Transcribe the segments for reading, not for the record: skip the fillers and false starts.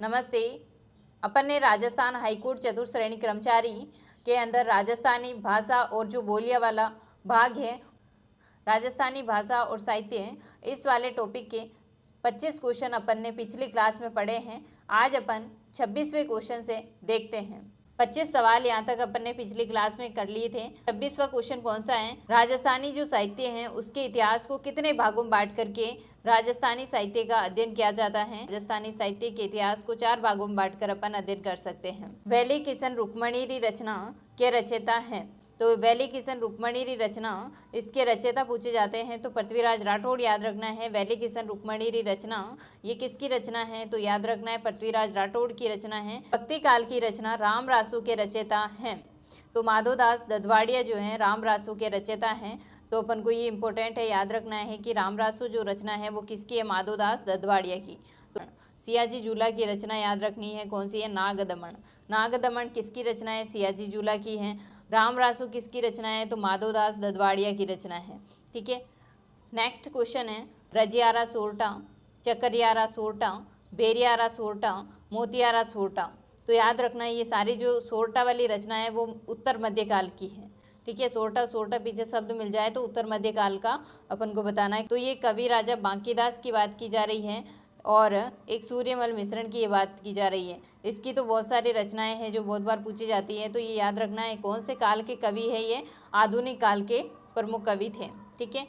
नमस्ते। अपन ने राजस्थान हाईकोर्ट चतुर्थ श्रेणी कर्मचारी के अंदर राजस्थानी भाषा और जो बोलियां वाला भाग है, राजस्थानी भाषा और साहित्य, इस वाले टॉपिक के 25 क्वेश्चन अपन ने पिछली क्लास में पढ़े हैं। आज अपन 26वें क्वेश्चन से देखते हैं। 25 सवाल यहाँ तक अपन ने पिछली क्लास में कर लिए थे। 26वां क्वेश्चन कौन सा है? राजस्थानी जो साहित्य है उसके इतिहास को कितने भागों में बांट करके राजस्थानी साहित्य का अध्ययन किया जाता है। राजस्थानी साहित्य के इतिहास को 4 भागों में बांटकर अपन अध्ययन कर सकते हैं। वैली किशन रुक्मणी रचना के रचयिता हैं, तो वैली किशन रुक्मणी रचना इसके रचयिता पूछे जाते हैं तो पृथ्वीराज राठौड़ याद रखना है। वैली किशन रुक्मणी रचना ये किसकी रचना है? तो याद रखना है पृथ्वीराज राठौड़ की रचना है। भक्ति काल की रचना राम रासू के रचयिता हैं, तो माधोदास ददवाड़िया जो है राम रासू के रचयिता हैं। तो अपन को ये इंपॉर्टेंट है, याद रखना है कि राम रासू जो रचना है वो किसकी है? माधोदास ददवाड़िया की। तो सियाजी जूला की रचना याद रखनी है, कौन सी है? नागदमन। नागदमन किसकी रचना है? सियाजी जूला की है। राम रासू किसकी रचना है? तो माधोदास ददवाड़िया की रचना है। ठीक है, नेक्स्ट क्वेश्चन है रजियारा सोरठा, चकरियारा सोरठा, बेरियारा सोरठा, मोतियारा सोरठा। तो याद रखना है ये सारी जो सोरठा वाली रचना है वो उत्तर मध्यकाल की है। ठीक है, सोरठा सोरठा पीछे शब्द मिल जाए तो उत्तर मध्यकाल का अपन को बताना है। तो ये कवि राजा बांकीदास की बात की जा रही है और एक सूर्यमल मिश्रण की ये बात की जा रही है। इसकी तो बहुत सारी रचनाएं हैं जो बहुत बार पूछी जाती है, तो ये याद रखना है कौन से काल के कवि है। ये आधुनिक काल के प्रमुख कवि थे। ठीक है,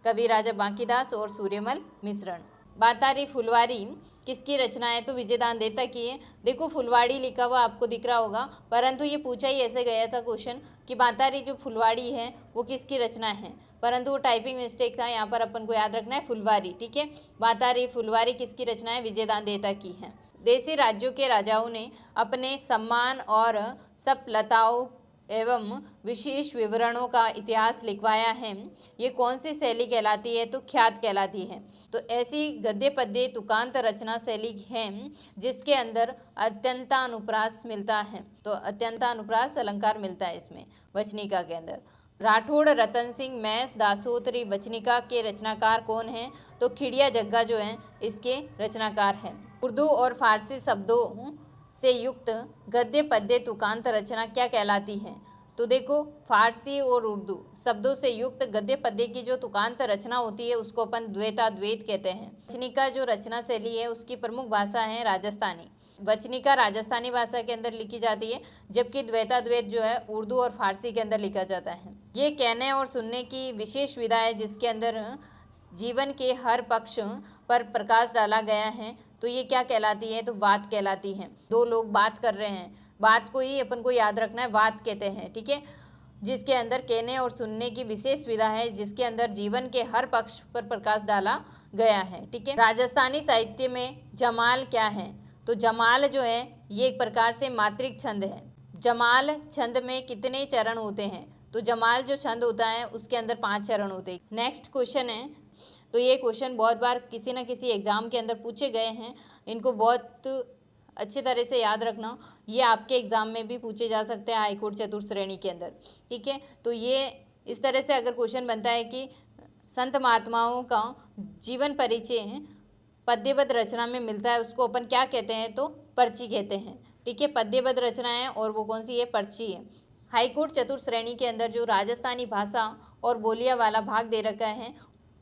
कवि राजा बांकीदास और सूर्यमल मिश्रण। बातारी फुलवारी किसकी रचना है? तो विजयदान देता की है। देखो फुलवाड़ी लिखा हुआ आपको दिख रहा होगा, परंतु ये पूछा ही ऐसे गया था क्वेश्चन कि बातारी जो फुलवाड़ी है वो किसकी रचना है, परंतु वो टाइपिंग मिस्टेक था। यहाँ पर अपन को याद रखना है फुलवारी। ठीक है, बातारी फुलवारी किसकी रचना है? विजयदान देता की है। देशी राज्यों के राजाओं ने अपने सम्मान और सफलताओं एवं विशेष विवरणों का इतिहास लिखवाया है। ये कौन सी शैली कहलाती है? तो ख्यात कहलाती है। तो ऐसी गद्य पद्य तुकांत रचना शैली है जिसके अंदर अत्यंतानुप्रास मिलता है। तो अत्यंतानुप्रास अलंकार मिलता है इसमें वचनिका के अंदर। राठौड़ रतन सिंह मैस दासोतरी वचनिका के रचनाकार कौन हैं? तो खिड़िया जग्गा जो हैं इसके रचनाकार हैं। उर्दू और फारसी शब्दों से युक्त गद्य पद्य तुकांत रचना क्या कहलाती है? तो देखो फारसी और उर्दू शब्दों से युक्त गद्य पद्य की जो तुकांत रचना होती है उसको अपन द्वैताद्वैत कहते हैं। वचनिका जो रचना शैली है उसकी प्रमुख भाषा है राजस्थानी। वचनिका राजस्थानी भाषा के अंदर लिखी जाती है, जबकि द्वैताद्वैत जो है उर्दू और फारसी के अंदर लिखा जाता है। ये कहने और सुनने की विशेष विधा है जिसके अंदर जीवन के हर पक्ष पर प्रकाश डाला गया है। तो ये क्या कहलाती है? तो बात कहलाती है। दो लोग बात कर रहे हैं, बात को ही अपन को याद रखना है, बात कहते हैं। ठीक है, जिसके अंदर कहने और सुनने की विशेष विधा है जिसके अंदर जीवन के हर पक्ष पर प्रकाश डाला गया है। ठीक है, राजस्थानी साहित्य में जमाल क्या है? तो जमाल जो है ये एक प्रकार से मात्रिक छंद है। जमाल छंद में कितने चरण होते हैं? तो जमाल जो छंद होता है उसके अंदर 5 चरण होते हैं। नेक्स्ट क्वेश्चन है, तो ये क्वेश्चन बहुत बार किसी न किसी एग्जाम के अंदर पूछे गए हैं, इनको बहुत अच्छी तरह से याद रखना। ये आपके एग्जाम में भी पूछे जा सकते हैं हाईकोर्ट चतुर्थ श्रेणी के अंदर। ठीक है, तो ये इस तरह से अगर क्वेश्चन बनता है कि संत महात्माओं का जीवन परिचय पद्यबद्ध रचना में मिलता है, उसको अपन क्या कहते हैं? तो पर्ची कहते हैं। ठीक है, पद्यबद्ध रचना है और वो कौन सी है? पर्ची है। हाईकोर्ट चतुर्थ श्रेणी के अंदर जो राजस्थानी भाषा और बोलियां वाला भाग दे रखा है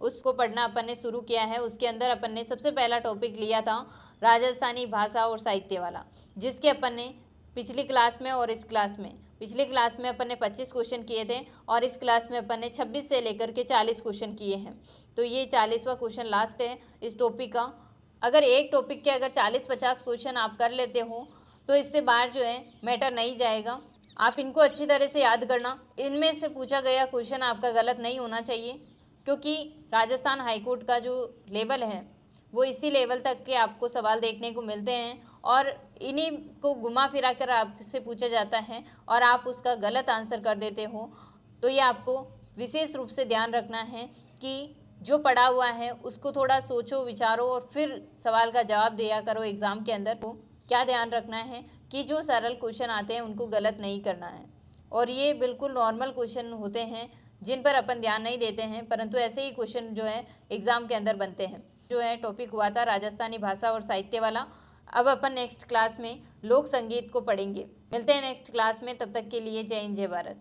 उसको पढ़ना अपन ने शुरू किया है। उसके अंदर अपन ने सबसे पहला टॉपिक लिया था राजस्थानी भाषा और साहित्य वाला, जिसके अपन ने पिछली क्लास में और इस क्लास में, पिछली क्लास में अपन ने 25 क्वेश्चन किए थे और इस क्लास में अपन ने 26 से लेकर के 40 क्वेश्चन किए हैं। तो ये 40वां क्वेश्चन लास्ट है इस टॉपिक का। अगर एक टॉपिक के अगर 40-50 क्वेश्चन आप कर लेते हो तो इससे बाहर जो है मैटर नहीं जाएगा। आप इनको अच्छी तरह से याद करना। इनमें से पूछा गया क्वेश्चन आपका गलत नहीं होना चाहिए, क्योंकि राजस्थान हाईकोर्ट का जो लेवल है वो इसी लेवल तक के आपको सवाल देखने को मिलते हैं और इन्हीं को घुमा फिरा कर आपसे पूछा जाता है और आप उसका गलत आंसर कर देते हो। तो ये आपको विशेष रूप से ध्यान रखना है कि जो पढ़ा हुआ है उसको थोड़ा सोचो विचारो और फिर सवाल का जवाब दिया करो एग्ज़ाम के अंदर। तो क्या ध्यान रखना है कि जो सरल क्वेश्चन आते हैं उनको गलत नहीं करना है, और ये बिल्कुल नॉर्मल क्वेश्चन होते हैं जिन पर अपन ध्यान नहीं देते हैं, परंतु ऐसे ही क्वेश्चन जो है एग्ज़ाम के अंदर बनते हैं। जो है टॉपिक हुआ था राजस्थानी भाषा और साहित्य वाला। अब अपन नेक्स्ट क्लास में लोक संगीत को पढ़ेंगे। मिलते हैं नेक्स्ट क्लास में, तब तक के लिए जय हिंद जय भारत।